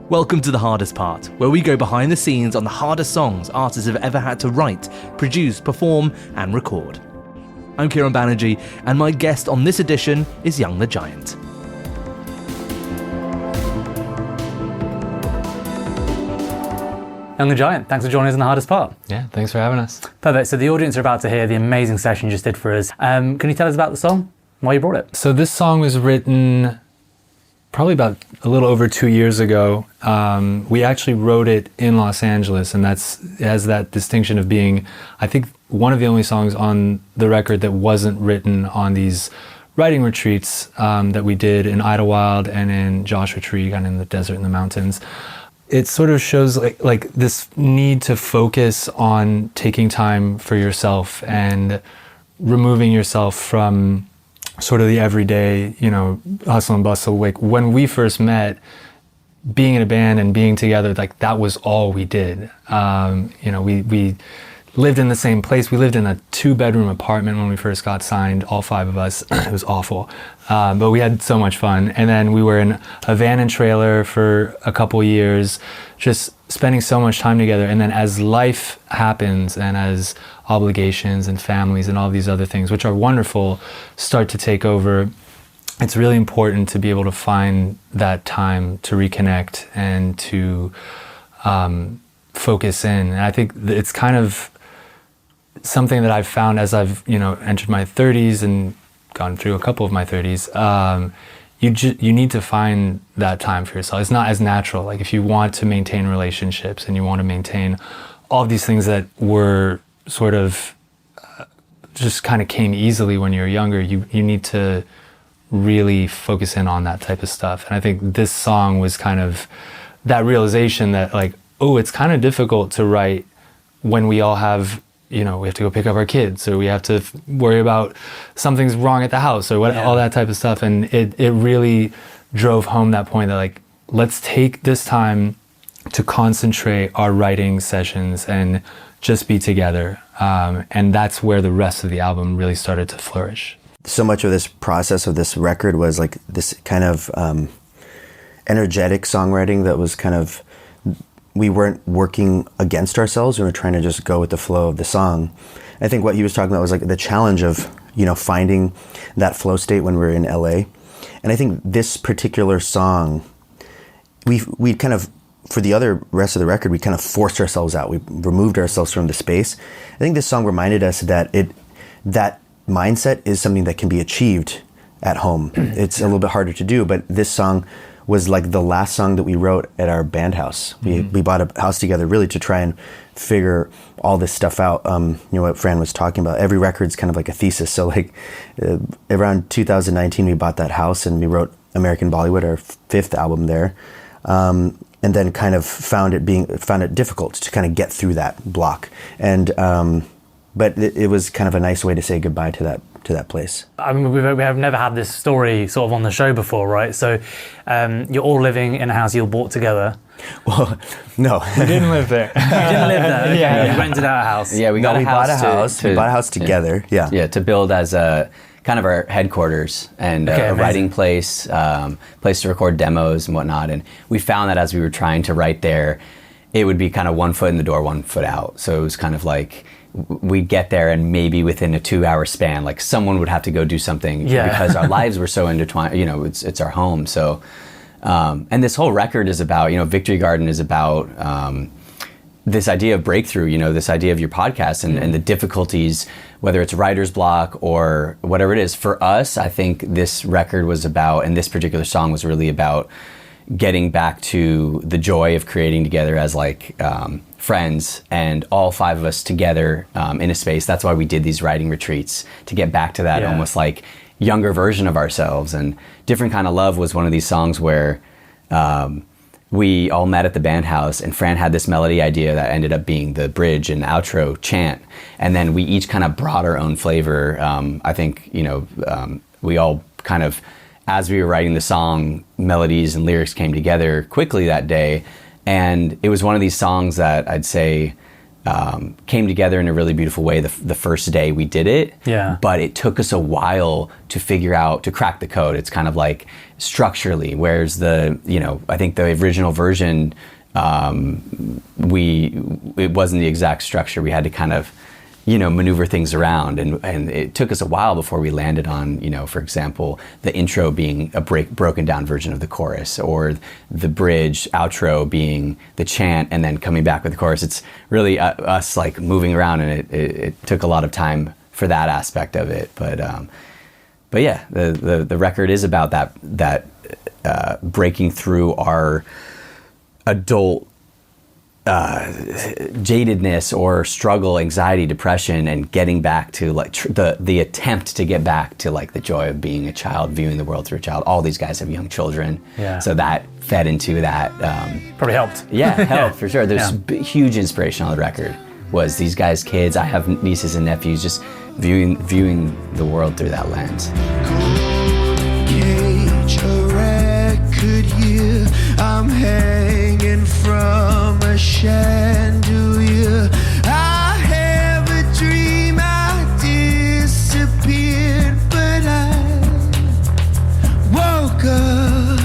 Welcome to The Hardest Part, where we go behind the scenes on the hardest songs artists have ever had to write, produce, perform, and record. I'm Kieran Banerjee, and my guest on this edition is Young the Giant. Young the Giant, thanks for joining us in The Hardest Part. Yeah, thanks for having us. Perfect. So the audience are about to hear the amazing session you just did for us. Can you tell us about the song? Why you brought it? So this song was written probably about a little over 2 years ago. We actually wrote it in Los Angeles, and it has that distinction of being, I think, one of the only songs on the record that wasn't written on these writing retreats that we did in Idyllwild and in Joshua Tree, kind of in the desert and the mountains. It sort of shows like this need to focus on taking time for yourself and removing yourself from sort of the everyday, hustle and bustle. Like when we first met, being in a band and being together, like that was all we did. We lived in the same place. We lived in a 2-bedroom apartment when we first got signed, all 5 of us. It was awful. But we had so much fun. And then we were in a van and trailer for a couple years, just spending so much time together. And then as life happens and as obligations and families and all these other things, which are wonderful, start to take over, it's really important to be able to find that time to reconnect and to focus in. And I think it's kind of something that I've found as I've, entered my 30s and gone through a couple of my 30s. You need to find that time for yourself. It's not as natural. Like if you want to maintain relationships and you want to maintain all of these things that were sort of just kind of came easily when you were younger, you need to really focus in on that type of stuff. And I think this song was kind of that realization that it's kind of difficult to write when we all have, we have to go pick up our kids, or we have to worry about something's wrong at the house, or all that type of stuff. And it really drove home that point that let's take this time to concentrate our writing sessions and just be together. And that's where the rest of the album really started to flourish. So much of this process of this record was this kind of energetic songwriting that was kind of, we weren't working against ourselves. We were trying to just go with the flow of the song. I think what he was talking about was the challenge of, finding that flow state when we were in LA. And I think this particular song, we kind of, for the other rest of the record, we kind of forced ourselves out. We removed ourselves from the space. I think this song reminded us that that mindset is something that can be achieved at home. It's a little bit harder to do, but this song was the last song that we wrote at our band house. We bought a house together really to try and figure all this stuff out. What Fran was talking about, every record's kind of like a thesis. So around 2019, we bought that house and we wrote American Bollywood, our 5th album there. And then kind of found it difficult to kind of get through that block. And but it was kind of a nice way to say goodbye to that place. I mean, we have never had this story sort of on the show before, right? So you're all living in a house you all bought together. Well, no. We didn't live there. You didn't live there? Okay. Yeah. You rented out a house? Yeah, we bought a house together. Yeah, to build as a kind of our headquarters and a writing place, place to record demos and whatnot. And we found that as we were trying to write there, it would be kind of 1 foot in the door, 1 foot out. So it was kind of we'd get there and maybe within a 2-hour span, someone would have to go do something because our lives were so intertwined. It's our home. So, and this whole record is about, Victory Garden is about this idea of breakthrough, this idea of your podcast and the difficulties, whether it's writer's block or whatever it is. For us, I think this record was about, and this particular song was really about getting back to the joy of creating together as friends, and all 5 of us together in a space. That's why we did these writing retreats, to get back to that almost younger version of ourselves. And Different Kind of Love was one of these songs where we all met at the band house, and Fran had this melody idea that ended up being the bridge and outro chant. And then we each kind of brought our own flavor. I think, we all kind of, as we were writing the song, melodies and lyrics came together quickly that day. And it was one of these songs that I'd say came together in a really beautiful way the first day we did it. Yeah. But it took us a while to figure out, to crack the code. It's kind of like structurally, whereas I think the original version, it wasn't the exact structure. We had to kind of, maneuver things around, and it took us a while before we landed on, for example, the intro being a broken down version of the chorus, or the bridge outro being the chant and then coming back with the chorus. It's really us like moving around, and it took a lot of time for that aspect of it. But yeah, the record is about that breaking through our adult jadedness or struggle, anxiety, depression, and getting back to like the attempt to get back to like the joy of being a child, viewing the world through a child. All these guys have young children, so that fed into that. Probably helped. Yeah, helped for sure. There's huge inspiration on the record. Was these guys' kids? I have nieces and nephews. Just viewing the world through that lens. Cage, a record here. I'm hanging from a chandelier. I have a dream I disappeared, but I woke up.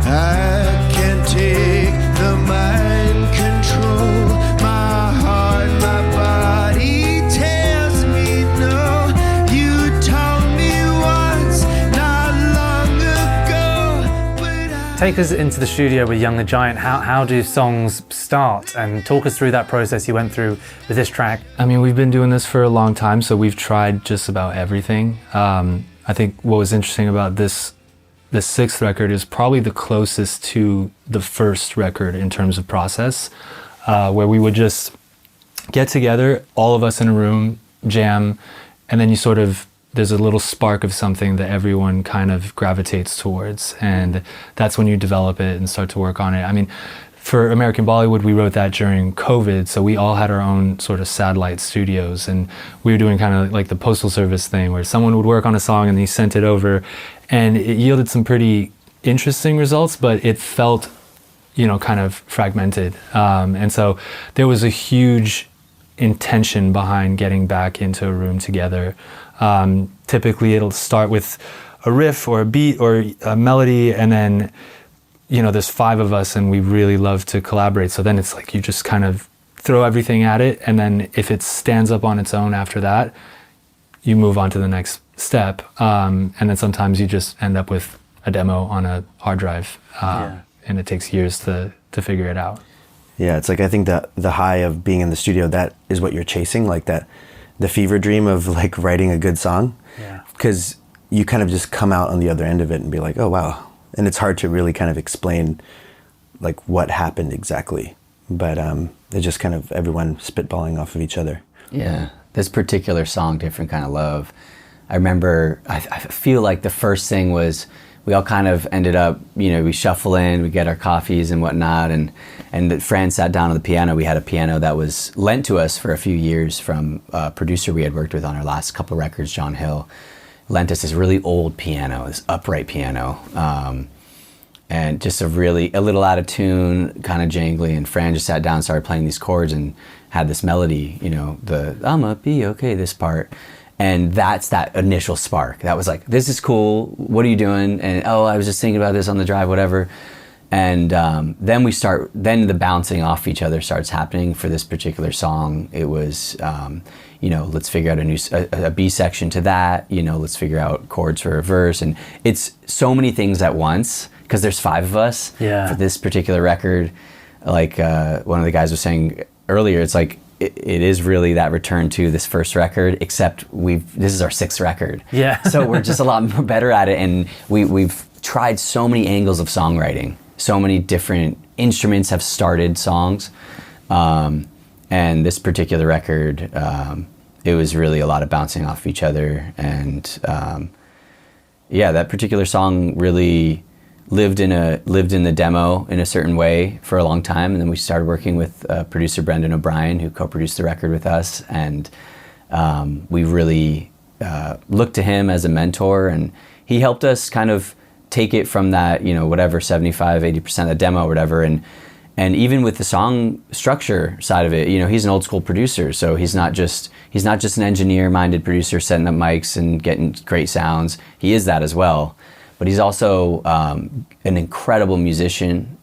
I can't take the mind control. My heart, my body tells me no. You told me once, not long ago, but Take us into the studio with Young the Giant. How do songs start? And talk us through that process you went through with this track. I mean, we've been doing this for a long time, so we've tried just about everything. I think what was interesting about the sixth record is probably the closest to the first record in terms of process, where we would just get together, all of us in a room, jam, and then there's a little spark of something that everyone kind of gravitates towards, and that's when you develop it and start to work on it. I mean, for American Bollywood, we wrote that during COVID, so we all had our own sort of satellite studios, and we were doing kind of like the Postal Service thing, where someone would work on a song and he sent it over, and it yielded some pretty interesting results, but it felt, kind of fragmented. And so there was a huge intention behind getting back into a room together. Typically it'll start with a riff or a beat or a melody, and then there's 5 of us and we really love to collaborate, so then it's like you just kind of throw everything at it, and then if it stands up on its own after that, you move on to the next step, and then sometimes you just end up with a demo on a hard drive, and it takes years to figure it out. Yeah, it's like I think that the high of being in the studio, that is what you're chasing, like that, the fever dream of like writing a good song. Yeah. Because you kind of just come out on the other end of it and be like, oh wow. And it's hard to really kind of explain like what happened exactly. But it's just kind of everyone spitballing off of each other. Yeah, this particular song, Different Kind of Love, I remember, I feel like the first thing was we all kind of ended up, we shuffle in, we get our coffees and whatnot, and Fran sat down on the piano. We had a piano that was lent to us for a few years from a producer we had worked with on our last couple of records, John Hill. Lent us this really old piano, this upright piano, and just a little out of tune, kind of jangly, and Fran just sat down and started playing these chords and had this melody, the I'ma be okay, this part. And that's that initial spark. That was like, this is cool, what are you doing? And I was just thinking about this on the drive, whatever. And then the bouncing off each other starts happening for this particular song. It was, let's figure out a B section to that, let's figure out chords for a verse. And it's so many things at once, because there's 5 of us for this particular record. Like one of the guys was saying earlier, it's like, it is really that return to this first record, except this is our 6th record. Yeah. So we're just a lot more better at it, and we've tried so many angles of songwriting. So many different instruments have started songs, and this particular record, it was really a lot of bouncing off each other, and that particular song really lived in the demo in a certain way for a long time, and then we started working with producer Brendan O'Brien, who co-produced the record with us, and we really looked to him as a mentor, and he helped us kind of take it from that, whatever, 75-80% of the demo or whatever, and And even with the song structure side of it, you know, he's an old school producer, so he's not just an engineer-minded producer setting up mics and getting great sounds. He is that as well, but he's also an incredible musician,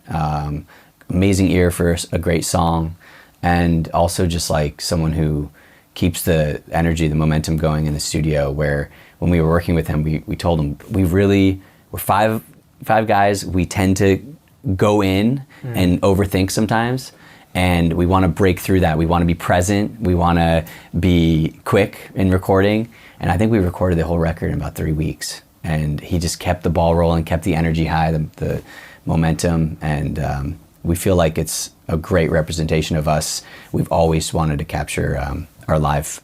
amazing ear for a great song, and also just like someone who keeps the energy, the momentum going in the studio. Where when we were working with him, we told him we're five guys. We tend to go in and overthink sometimes, and we want to break through that. We want to be present. We want to be quick in recording. And I think we recorded the whole record in about 3 weeks. And he just kept the ball rolling, kept the energy high, the momentum, and we feel like it's a great representation of us. We've always wanted to capture our live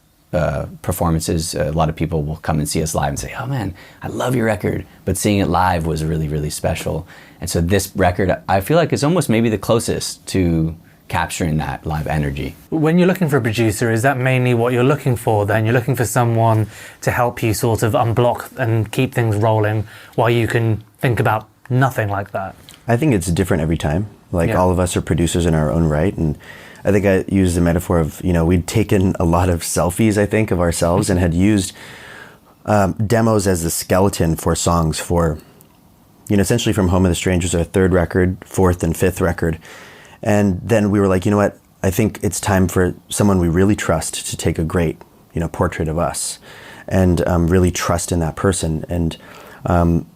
performances. A lot of people will come and see us live and say, "Oh man, I love your record," but seeing it live was really, really special. And so this record, I feel like, is almost maybe the closest to capturing that live energy. When you're looking for a producer, is that mainly what you're looking for then? You're looking for someone to help you sort of unblock and keep things rolling while you can think about nothing like that? I think it's different every time. Like all of us are producers in our own right, and I think I used the metaphor of, you know, we'd taken a lot of selfies, I think, of ourselves and had used demos as the skeleton for songs for, you know, essentially from Home of the Strangers, our third record, fourth and fifth record. And then we were like, you know what, I think it's time for someone we really trust to take a great, you know, portrait of us and really trust in that person. And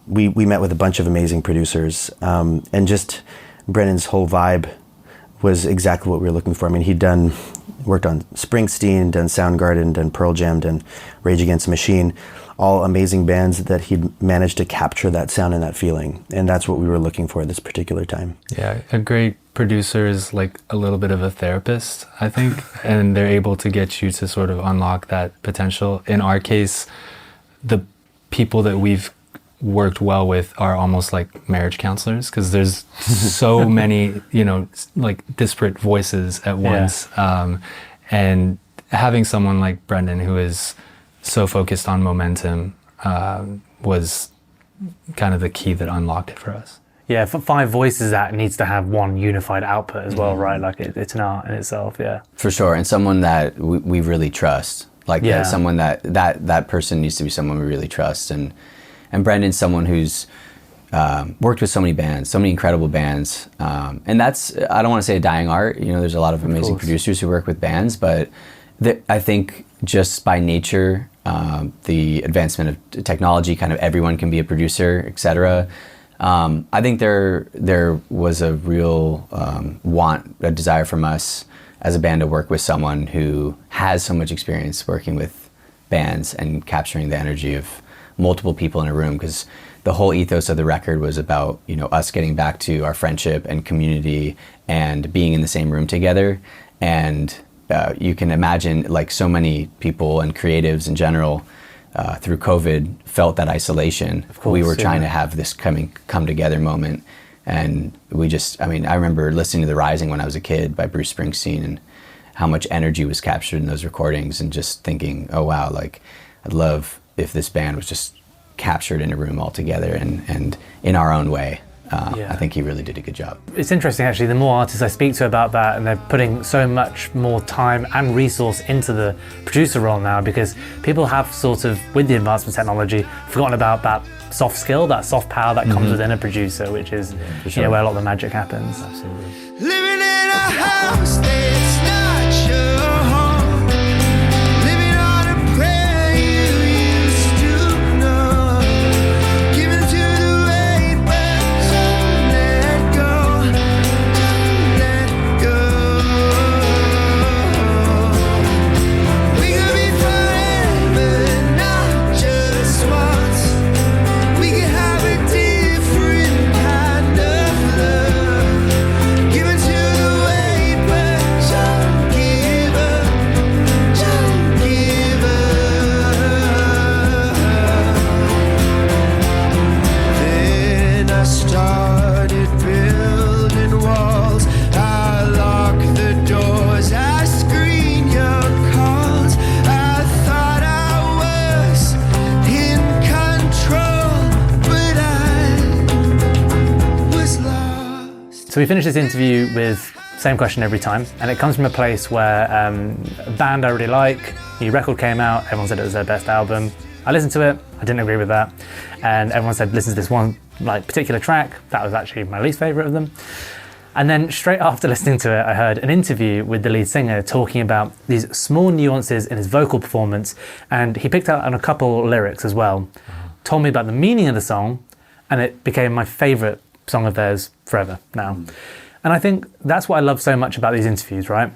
we met with a bunch of amazing producers, and just Brennan's whole vibe was exactly what we were looking for. I mean, he'd worked on Springsteen, done Soundgarden, done Pearl Jam, done Rage Against the Machine, all amazing bands that he'd managed to capture that sound and that feeling. And that's what we were looking for this particular time. Yeah, a great producer is like a little bit of a therapist, I think, and they're able to get you to sort of unlock that potential. In our case, the people that we've worked well with are almost like marriage counselors, because there's so many, you know, like disparate voices at once. And having someone like Brendan, who is so focused on momentum, was kind of the key that unlocked it for us. Yeah, for 5 voices, that needs to have one unified output as well, right? Like it's an art in itself, yeah. For sure, and someone that we really trust. Like someone that person needs to be someone we really trust. And Brendan's someone who's worked with so many bands, so many incredible bands. And that's, I don't want to say a dying art. You know, there's a lot of amazing producers who work with bands, but I think just by nature, the advancement of technology, kind of everyone can be a producer, etc. I think there was a real a desire from us as a band to work with someone who has so much experience working with bands and capturing the energy of multiple people in a room, because the whole ethos of the record was about, you know, us getting back to our friendship and community and being in the same room together. And you can imagine, like, so many people and creatives in general through COVID felt that isolation. Of course, we were trying to have this come together moment. And I remember listening to The Rising when I was a kid by Bruce Springsteen, and how much energy was captured in those recordings, and just thinking, oh wow, like, I'd love if this band was just captured in a room all together and in our own way. I think he really did a good job. It's interesting, actually, the more artists I speak to about that, and they're putting so much more time and resource into the producer role now, because people have sort of, with the advancement of technology, forgotten about that soft skill, that soft power that comes within a producer, which is you know, where a lot of the magic happens. Absolutely. Living in a house that's not your home, living on a prayer you used to know, giving to the way, but don't let go, don't let go. We could be forever, not just once. We could have a different kind of love, giving to the way, but don't give So we finish this interview with same question every time, and it comes from a place where a band I really like, new record came out, everyone said it was their best album. I listened to it, I didn't agree with that, and everyone said listen to this one particular track, that was actually my least favourite of them. And then straight after listening to it, I heard an interview with the lead singer talking about these small nuances in his vocal performance, and he picked out on a couple lyrics as well, told me about the meaning of the song, and it became my favourite song of theirs forever now. And I think that's what I love so much about these interviews, right?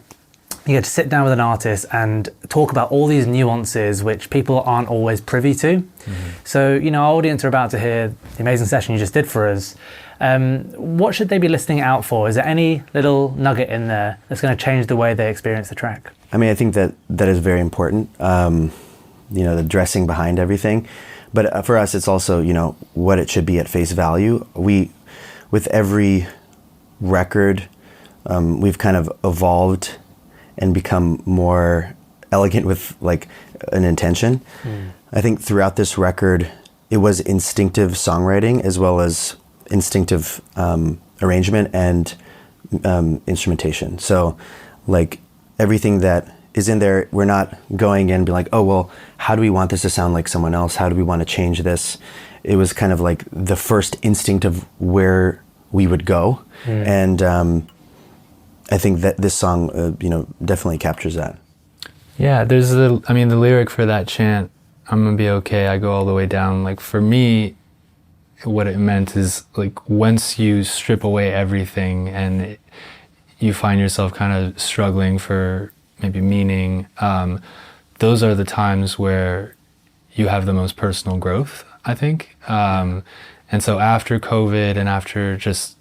You get to sit down with an artist and talk about all these nuances which people aren't always privy to. So, our audience are about to hear the amazing session you just did for us. What should they be listening out for? Is there any little nugget in there that's going to change the way they experience the track? I mean, I think that is very important, the dressing behind everything. But for us, it's also, what it should be at face value. With every record, we've kind of evolved and become more elegant with an intention. I think throughout this record, it was instinctive songwriting as well as instinctive arrangement and instrumentation. So everything that is in there, we're not going in and being like, oh, well, how do we want this to sound like someone else? How do we want to change this? It was kind of like the first instinct of where we would go. And I think that this song, definitely captures that. Yeah, there's the lyric for that chant, I'm gonna be okay, I go all the way down. For me, what it meant is once you strip away everything and you find yourself kind of struggling for maybe meaning, those are the times where you have the most personal growth, I think. And so after COVID and after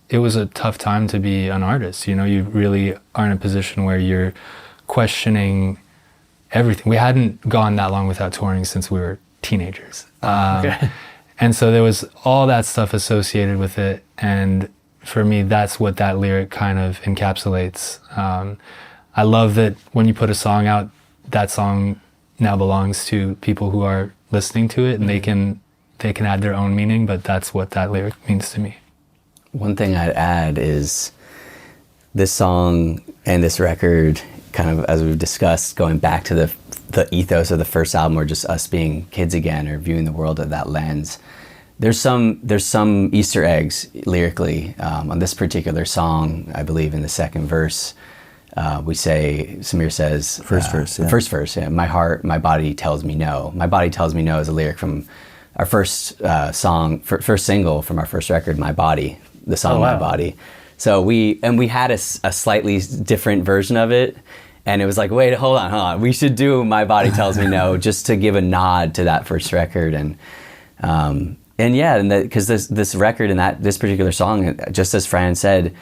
it was a tough time to be an artist. You really are in a position where you're questioning everything. We hadn't gone that long without touring since we were teenagers. And so there was all that stuff associated with it. And for me, that's what that lyric kind of encapsulates. I love that when you put a song out, that song now belongs to people who are listening to it, and they can add their own meaning, but that's what that lyric means to me. One thing I'd add is this song and this record, kind of as we've discussed, going back to the ethos of the first album, or just us being kids again, or viewing the world of that lens. There's some Easter eggs lyrically on this particular song. I believe in the second verse, Samir says, First verse, yeah. First verse, yeah. My heart, my body tells me no. My body tells me no is a lyric from our first first single from our first record, My Body, the song My Body. So we had a slightly different version of it, and it was like, wait, hold on, we should do My Body Tells Me No, just to give a nod to that first record. And because this record and this particular song, just as Fran said,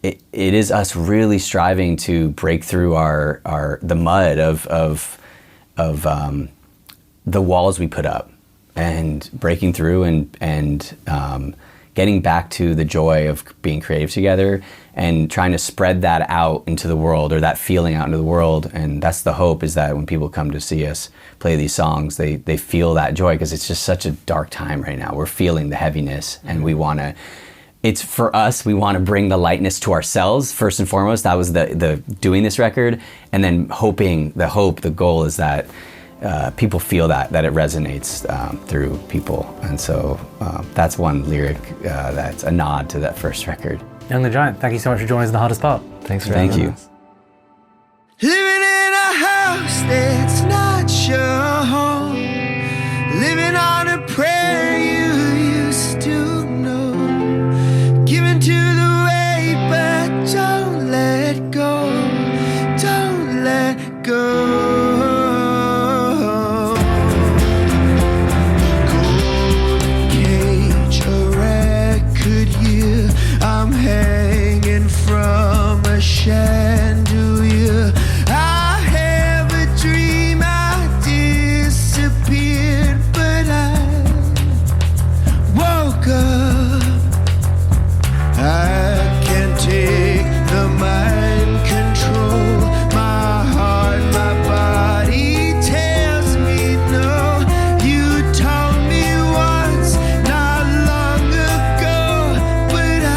it is us really striving to break through the mud of the walls we put up, and breaking through and getting back to the joy of being creative together, and trying to spread that out into the world, or that feeling out into the world. And that's the hope, is that when people come to see us play these songs, they feel that joy, because it's just such a dark time right now. We're feeling the heaviness, and we want to, it's for us, we want to bring the lightness to ourselves first and foremost. That was the doing this record, and then the goal is that people feel that it resonates through people. And so that's one lyric that's a nod to that first record. Young the Giant, thank you so much for joining us in The Hardest Part. Thanks for having us. Living in a house that's not your home, living on a prayer you used to know, giving to the way, but don't let go, don't let go. I'm hanging from a chandelier. I have a dream I disappeared, but I woke up. I can't take the mind control. My heart, my body tells me no. You told me once, not long ago, but I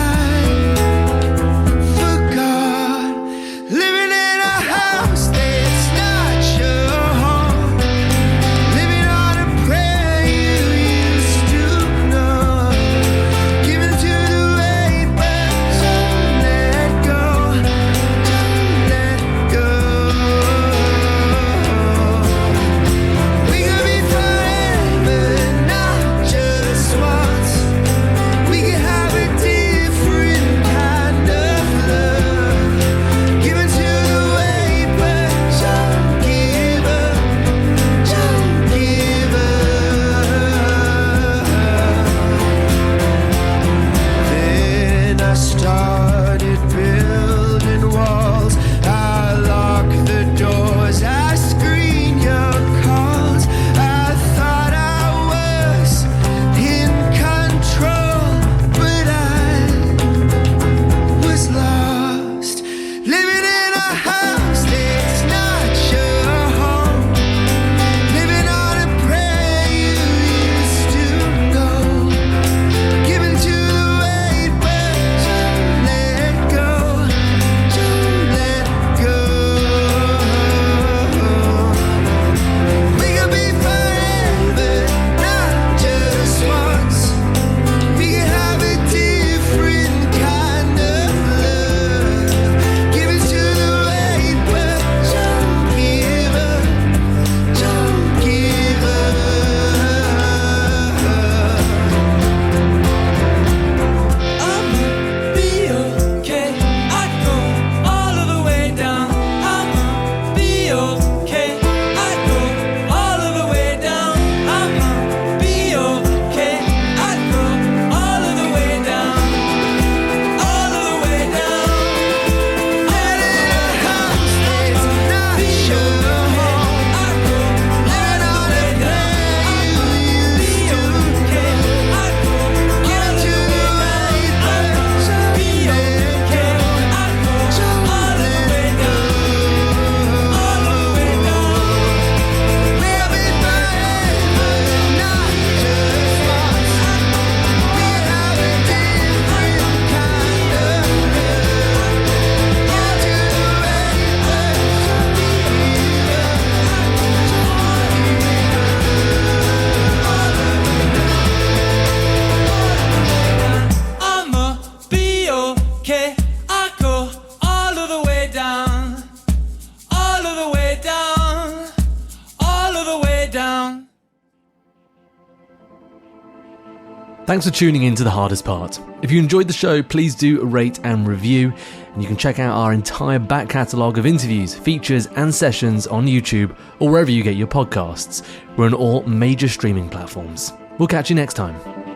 Thanks for tuning in to The Hardest Part. If you enjoyed the show, please do rate and review, and you can check out our entire back catalogue of interviews, features and sessions on YouTube or wherever you get your podcasts. We're on all major streaming platforms. We'll catch you next time.